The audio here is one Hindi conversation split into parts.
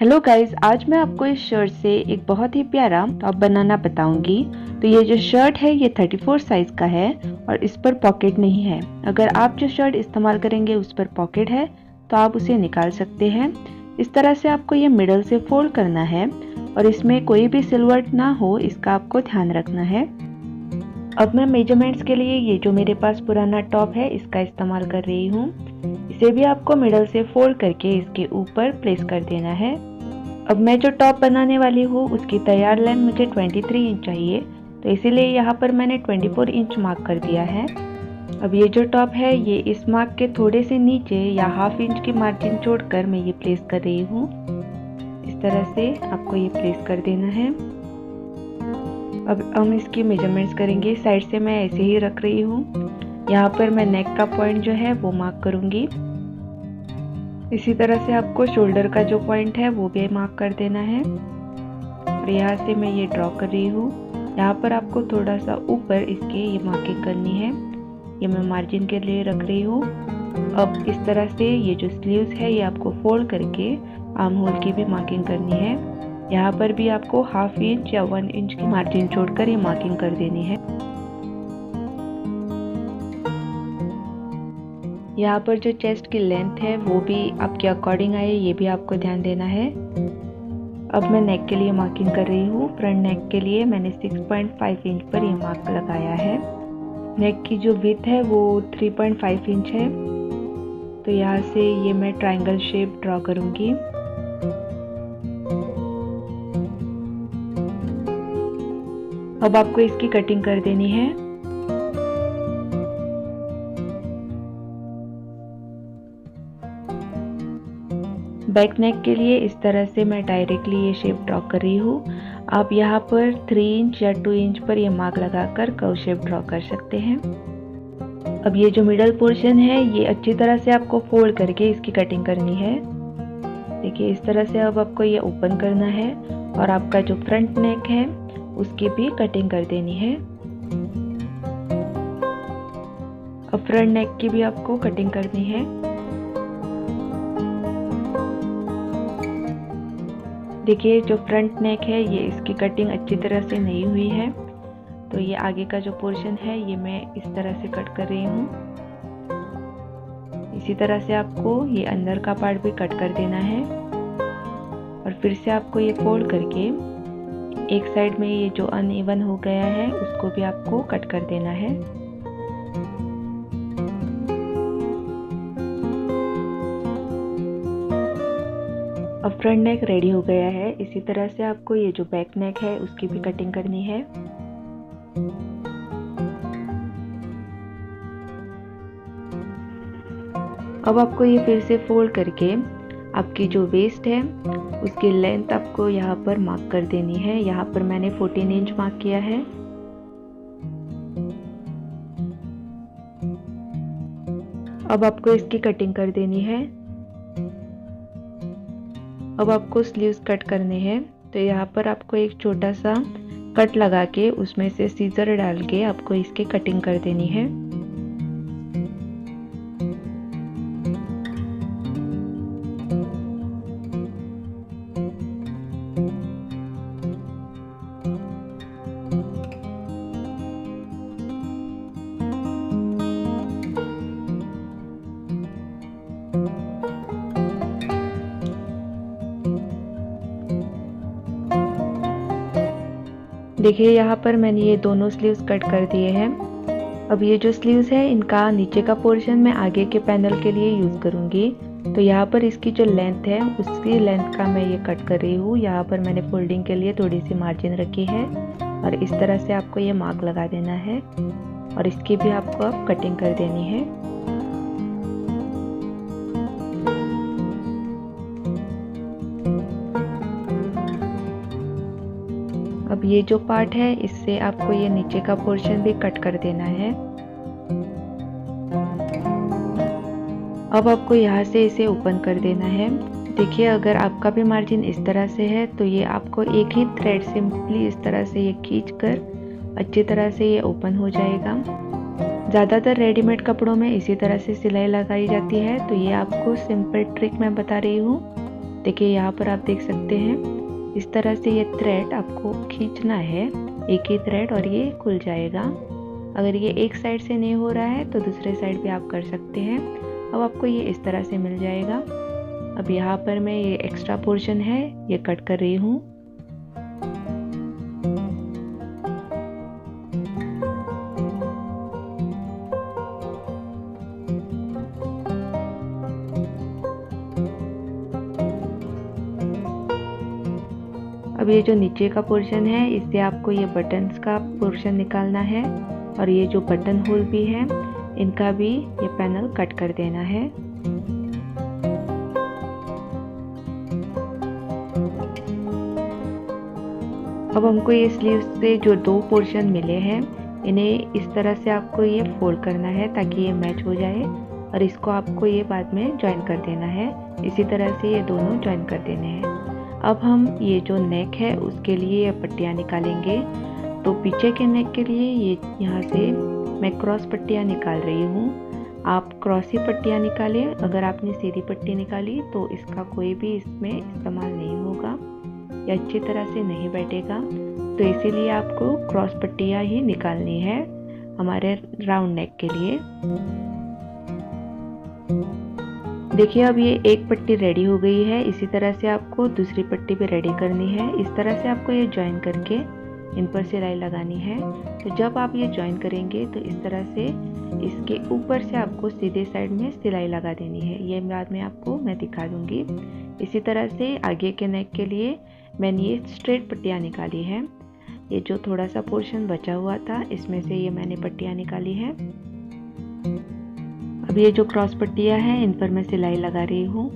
हेलो गाइस, आज मैं आपको इस शर्ट से एक बहुत ही प्यारा टॉप बनाना बताऊंगी। तो ये जो शर्ट है ये 34 साइज का है और इस पर पॉकेट नहीं है। अगर आप जो शर्ट इस्तेमाल करेंगे उस पर पॉकेट है तो आप उसे निकाल सकते हैं। इस तरह से आपको ये मिडल से फोल्ड करना है और इसमें कोई भी सिलवट ना हो, इसका आपको ध्यान रखना है। अब मैं मेजरमेंट्स के लिए ये जो मेरे पास पुराना टॉप है इसका इस्तेमाल कर रही हूँ। इसे भी आपको मिडल से फोल्ड करके इसके ऊपर प्लेस कर देना है। अब मैं जो टॉप बनाने वाली हूँ उसकी तैयार लेंथ मुझे 23 इंच चाहिए, तो इसीलिए यहाँ पर मैंने 24 इंच मार्क कर दिया है। अब ये जो टॉप है ये इस मार्क के थोड़े से नीचे या हाफ इंच की मार्जिन छोड़कर मैं ये प्लेस कर रही हूँ। इस तरह से आपको ये प्लेस कर देना है। अब हम इसकी मेजरमेंट्स करेंगे। साइड से मैं ऐसे ही रख रही हूँ। यहाँ पर मैं नेक का पॉइंट जो है वो मार्क करूँगी। इसी तरह से आपको शोल्डर का जो पॉइंट है वो भी मार्क कर देना है और यहाँ से मैं ये ड्रॉ कर रही हूँ। यहाँ पर आपको थोड़ा सा ऊपर इसके ये मार्किंग करनी है। ये मैं मार्जिन के लिए रख रही हूँ। अब इस तरह से ये जो स्लीव्स है ये आपको फोल्ड करके आर्म होल की भी मार्किंग करनी है। यहाँ पर भी आपको हाफ इंच या 1 इंच की मार्जिन छोड़कर ये मार्किंग कर देनी है। यहाँ पर जो चेस्ट की लेंथ है वो भी आपके अकॉर्डिंग आए, ये भी आपको ध्यान देना है। अब मैं नेक के लिए मार्किंग कर रही हूँ। फ्रंट नेक के लिए मैंने 6.5 इंच पर ये मार्क लगाया है। नेक की जो विड्थ है वो 3.5 इंच है। तो यहाँ से ये मैं ट्रायंगल शेप ड्रॉ करूँगी। अब आपको इसकी कटिंग कर देनी है। बैक नेक के लिए इस तरह से मैं डायरेक्टली ये शेप ड्रॉ कर रही हूँ। आप यहाँ पर 3 इंच या 2 इंच पर ये मार्क लगाकर कर्व शेप ड्रॉ कर सकते हैं। अब ये जो मिडल पोर्शन है ये अच्छी तरह से आपको फोल्ड करके इसकी कटिंग करनी है। देखिए इस तरह से अब आपको ये ओपन करना है और आपका जो फ्रंट नेक है उसकी भी कटिंग कर देनी है। अब फ्रंट नेक की भी आपको कटिंग करनी है। देखिए जो फ्रंट नेक है ये इसकी कटिंग अच्छी तरह से नहीं हुई है, तो ये आगे का जो पोर्शन है ये मैं इस तरह से कट कर रही हूँ। इसी तरह से आपको ये अंदर का पार्ट भी कट कर देना है और फिर से आपको ये फोल्ड करके एक साइड में ये जो अनइवन हो गया है उसको भी आपको कट कर देना है। अब फ्रंट नेक रेडी हो गया है। इसी तरह से आपको ये जो बैक नेक है उसकी भी कटिंग करनी है। अब आपको ये फिर से फोल्ड करके आपकी जो वेस्ट है उसकी लेंथ आपको यहाँ पर मार्क कर देनी है। यहाँ पर मैंने 14 इंच मार्क किया है। अब आपको इसकी कटिंग कर देनी है। अब आपको स्लीव्स कट करने हैं, तो यहाँ पर आपको एक छोटा सा कट लगा के उसमें से सीजर डाल के आपको इसकी कटिंग कर देनी है। देखिए यहाँ पर मैंने ये दोनों स्लीव्स कट कर दिए हैं। अब ये जो स्लीव्स है इनका नीचे का पोर्शन मैं आगे के पैनल के लिए यूज़ करूँगी। तो यहाँ पर इसकी जो लेंथ है उसकी लेंथ का मैं ये कट कर रही हूँ। यहाँ पर मैंने फोल्डिंग के लिए थोड़ी सी मार्जिन रखी है और इस तरह से आपको ये मार्क लगा देना है और इसकी भी आपको अब कटिंग कर देनी है। अब ये जो पार्ट है इससे आपको ये नीचे का पोर्शन भी कट कर देना है। अब आपको यहाँ से इसे ओपन कर देना है। देखिए अगर आपका भी मार्जिन इस तरह से है तो ये आपको एक ही थ्रेड सिंपली इस तरह से ये खींचकर अच्छी तरह से ये ओपन हो जाएगा। ज़्यादातर रेडीमेड कपड़ों में इसी तरह से सिलाई लगाई जाती है, तो ये आपको सिंपल ट्रिक मैं बता रही हूँ। देखिए यहाँ पर आप देख सकते हैं इस तरह से ये थ्रेड आपको खींचना है, एक ही थ्रेड, और ये खुल जाएगा। अगर ये एक साइड से नहीं हो रहा है तो दूसरे साइड भी आप कर सकते हैं। अब आपको ये इस तरह से मिल जाएगा। अब यहाँ पर मैं ये एक्स्ट्रा पोर्शन है ये कट कर रही हूँ। अब ये जो नीचे का पोर्शन है इससे आपको ये बटन्स का पोर्शन निकालना है, और ये जो बटन होल भी है इनका भी ये पैनल कट कर देना है। अब हमको ये स्लीव से जो दो पोर्शन मिले हैं इन्हें इस तरह से आपको ये फोल्ड करना है ताकि ये मैच हो जाए, और इसको आपको ये बाद में ज्वाइन कर देना है। इसी तरह से ये दोनों ज्वाइन कर देने हैं। अब हम ये जो नेक है उसके लिए ये पट्टियाँ निकालेंगे। तो पीछे के नेक के लिए ये यहाँ से मैं क्रॉस पट्टियाँ निकाल रही हूँ। आप क्रॉस ही पट्टियाँ निकालें। अगर आपने सीधी पट्टी निकाली तो इसका कोई भी इसमें इस्तेमाल नहीं होगा या अच्छी तरह से नहीं बैठेगा। तो इसीलिए आपको क्रॉस पट्टियाँ ही निकालनी है हमारे राउंड नेक के लिए। देखिए अब ये एक पट्टी रेडी हो गई है। इसी तरह से आपको दूसरी पट्टी भी रेडी करनी है। इस तरह से आपको ये ज्वाइन करके इन पर सिलाई लगानी है। तो जब आप ये ज्वाइन करेंगे तो इस तरह से इसके ऊपर से आपको सीधे साइड में सिलाई लगा देनी है। ये बाद में आपको मैं दिखा दूंगी। इसी तरह से आगे के नेक के लिए मैंने ये स्ट्रेट पट्टियाँ निकाली है। ये जो थोड़ा सा पोर्शन बचा हुआ था इसमें से ये मैंने पट्टियाँ निकाली है। अब ये जो क्रॉस पट्टियाँ हैं इन पर मैं सिलाई लगा रही हूँ।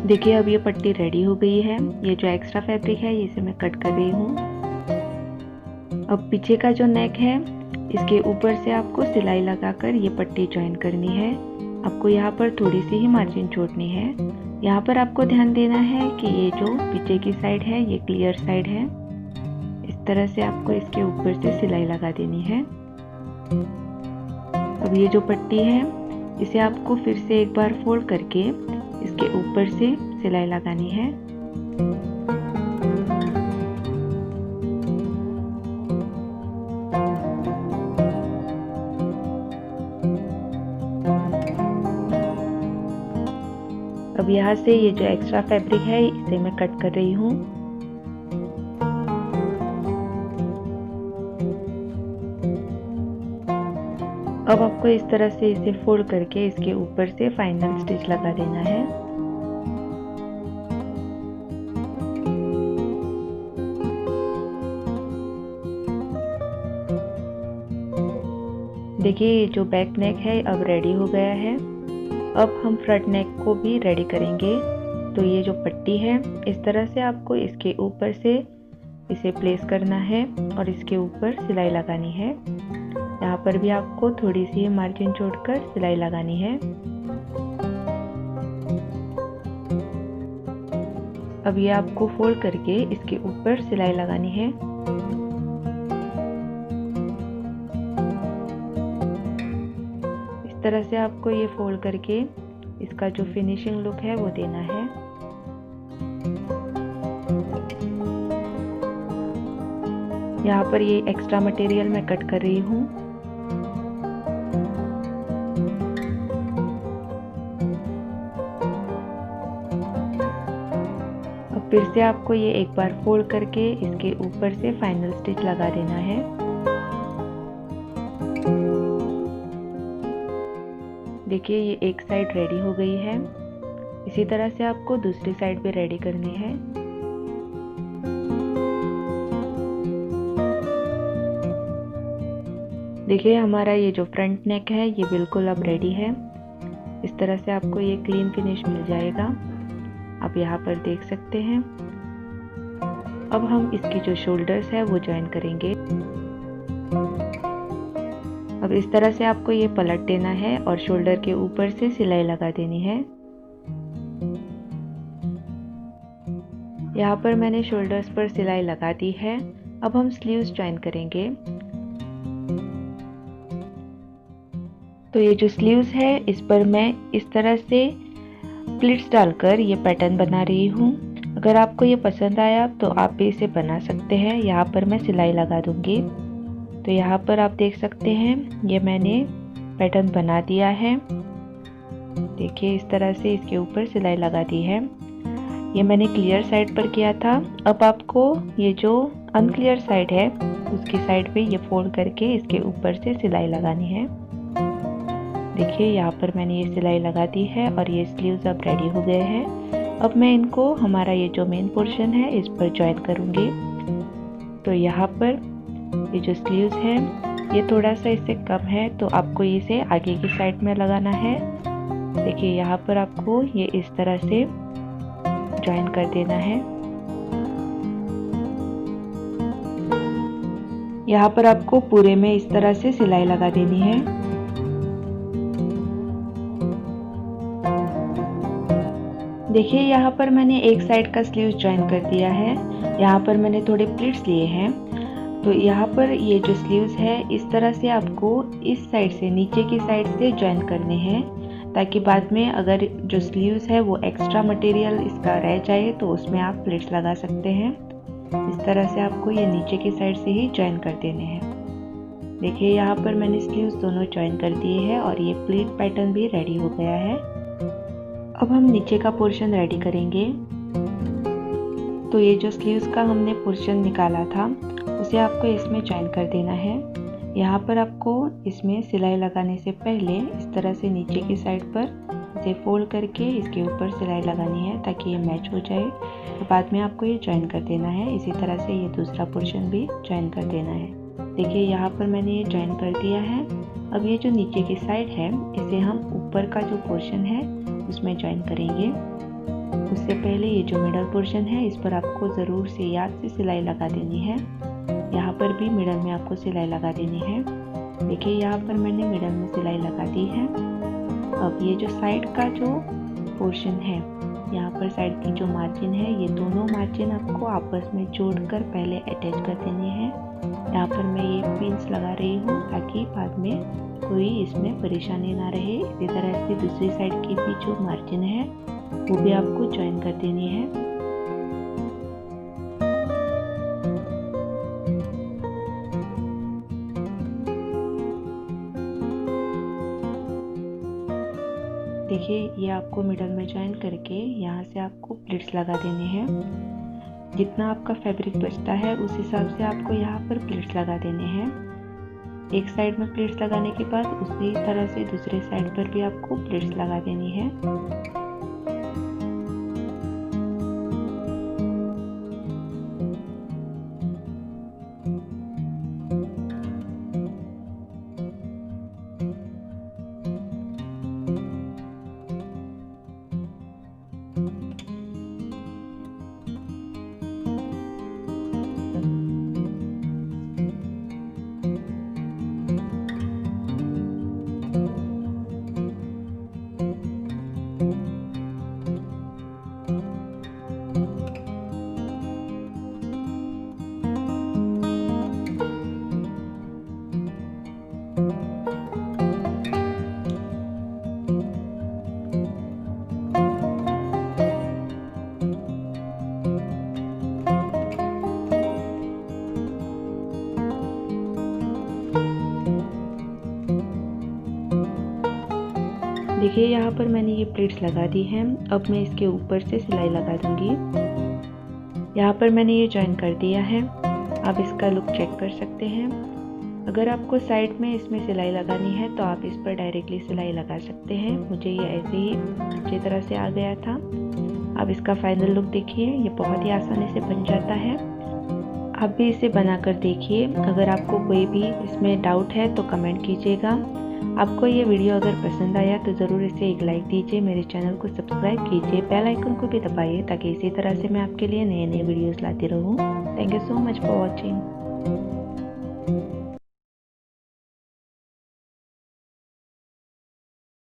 देखिए अब ये पट्टी रेडी हो गई है। ये जो एक्स्ट्रा फैब्रिक है इसे मैं कट कर रही हूँ। अब पीछे का जो नेक है इसके ऊपर से आपको सिलाई लगाकर ये पट्टी ज्वाइन करनी है। आपको यहाँ पर थोड़ी सी ही मार्जिन छोड़नी है। यहाँ पर आपको ध्यान देना है कि ये जो पीछे की साइड है ये क्लियर साइड है। इस तरह से आपको इसके ऊपर से सिलाई लगा देनी है। अब ये जो पट्टी है इसे आपको फिर से एक बार फोल्ड करके इसके ऊपर से सिलाई लगानी है। अब यहाँ से ये जो एक्स्ट्रा फैब्रिक है इसे मैं कट कर रही हूँ। अब आपको इस तरह से इसे फोल्ड करके इसके ऊपर से फाइनल स्टिच लगा देना है। देखिए ये जो बैक नेक है अब रेडी हो गया है। अब हम फ्रंट नेक को भी रेडी करेंगे। तो ये जो पट्टी है इस तरह से आपको इसके ऊपर से इसे प्लेस करना है और इसके ऊपर सिलाई लगानी है। यहाँ पर भी आपको थोड़ी सी मार्जिन छोड़कर सिलाई लगानी है। अब ये आपको फोल्ड करके इसके ऊपर सिलाई लगानी है। इस तरह से आपको ये फोल्ड करके इसका जो फिनिशिंग लुक है वो देना है। यहाँ पर ये एक्स्ट्रा मटेरियल मैं कट कर रही हूँ। अब फिर से आपको ये एक बार फोल्ड करके इसके ऊपर से फाइनल स्टिच लगा देना है। देखिए ये एक साइड रेडी हो गई है। इसी तरह से आपको दूसरी साइड भी रेडी करनी है। देखिए हमारा ये जो फ्रंट नेक है ये बिल्कुल अब रेडी है। इस तरह से आपको ये क्लीन फिनिश मिल जाएगा। आप यहाँ पर देख सकते हैं। अब हम इसकी जो शोल्डर्स है वो ज्वाइन करेंगे। अब इस तरह से आपको ये पलट देना है और शोल्डर के ऊपर से सिलाई लगा देनी है। यहाँ पर मैंने शोल्डर्स पर सिलाई लगा दी है। अब हम स्लीव्स ज्वाइन करेंगे। तो ये जो स्लीव्स है इस पर मैं इस तरह से प्लिट्स डालकर ये पैटर्न बना रही हूँ। अगर आपको ये पसंद आया तो आप भी इसे बना सकते हैं। यहाँ पर मैं सिलाई लगा दूंगी। तो यहाँ पर आप देख सकते हैं ये मैंने पैटर्न बना दिया है। देखिए इस तरह से इसके ऊपर सिलाई लगा दी है। ये मैंने क्लियर साइड पर किया था। अब आपको ये जो अनक्लियर साइड है उसकी साइड पे ये फोल्ड करके इसके ऊपर से सिलाई लगानी है। देखिए यहाँ पर मैंने ये सिलाई लगा दी है और ये स्लीव्स अब रेडी हो गए हैं। अब मैं इनको हमारा ये जो मेन पोर्शन है इस पर ज्वाइन करूँगी। तो यहाँ पर ये जो स्लीव्स है ये थोड़ा सा इससे कम है तो आपको इसे आगे की साइड में लगाना है। देखिए यहाँ पर आपको ये इस तरह से ज्वाइन कर देना है। यहाँ पर आपको पूरे में इस तरह से सिलाई लगा देनी है। देखिए यहाँ पर मैंने एक साइड का स्लीव ज्वाइन कर दिया है। यहाँ पर मैंने थोड़े प्लीट्स लिए हैं। तो यहाँ पर ये जो स्लीव्स है इस तरह से आपको इस साइड से नीचे की साइड से ज्वाइन करने हैं, ताकि बाद में अगर जो स्लीव्स है वो एक्स्ट्रा मटेरियल इसका रह जाए तो उसमें आप प्लीट्स लगा सकते हैं। इस तरह से आपको ये नीचे की साइड से ही ज्वाइन कर देने हैं। देखिए यहाँ पर मैंने स्लीव्स दोनों ज्वाइन कर दिए हैं और ये प्लीट पैटर्न भी रेडी हो गया है। अब हम नीचे का पोर्शन रेडी करेंगे। तो ये जो स्लीव्स का हमने पोर्शन निकाला था उसे आपको इसमें ज्वाइन कर देना है। यहाँ पर आपको इसमें सिलाई लगाने से पहले इस तरह से नीचे की साइड पर इसे फोल्ड करके इसके ऊपर सिलाई लगानी है ताकि ये मैच हो जाए। तो बाद में आपको ये ज्वाइन कर देना है। इसी तरह से ये दूसरा पोर्शन भी ज्वाइन कर देना है। देखिए यहाँ पर मैंने ये ज्वाइन कर दिया है। अब ये जो नीचे की साइड है इसे हम ऊपर का जो पोर्शन है उसमें ज्वाइन करेंगे। उससे पहले ये जो मिडल पोर्शन है इस पर आपको ज़रूर से याद से सिलाई लगा देनी है। यहाँ पर भी मिडल में आपको सिलाई लगा देनी है। देखिए यहाँ पर मैंने मिडल में सिलाई लगा दी है। अब ये जो साइड का जो पोर्शन है यहाँ पर साइड की जो मार्जिन है ये दोनों मार्जिन आपको आपस में जोड़कर पहले अटैच कर देने हैं। यहाँ पर मैं ये पिन्स लगा रही हूँ ताकि बाद में कोई इसमें परेशानी ना रहे। इसी तरह से दूसरी साइड की भी जो मार्जिन है वो भी आपको ज्वाइन कर देनी है। देखिए ये आपको मिडल में ज्वाइन करके यहाँ से आपको प्लीट्स लगा देने हैं। जितना आपका फैब्रिक बचता है उस हिसाब से आपको यहाँ पर प्लीट्स लगा देने हैं। एक साइड में प्लीट्स लगाने के बाद उसी तरह से दूसरे साइड पर भी आपको प्लीट्स लगा देनी है। देखिए यहाँ पर मैंने ये प्लीट्स लगा दी हैं। अब मैं इसके ऊपर से सिलाई लगा दूंगी। यहाँ पर मैंने ये ज्वाइन कर दिया है। आप इसका लुक चेक कर सकते हैं। अगर आपको साइड में इसमें सिलाई लगानी है तो आप इस पर डायरेक्टली सिलाई लगा सकते हैं। मुझे ये ऐसे ही अच्छी तरह से आ गया था। आप इसका फाइनल लुक देखिए, ये बहुत ही आसानी से बन जाता है। आप भी इसे बनाकर देखिए। अगर आपको कोई भी इसमें डाउट है तो कमेंट कीजिएगा। आपको ये वीडियो अगर पसंद आया तो ज़रूर इसे एक लाइक दीजिए। मेरे चैनल को सब्सक्राइब कीजिए, बेल आइकन को भी दबाइए ताकि इसी तरह से मैं आपके लिए नए नए वीडियोस लाती रहूं। Thank you so much for watching.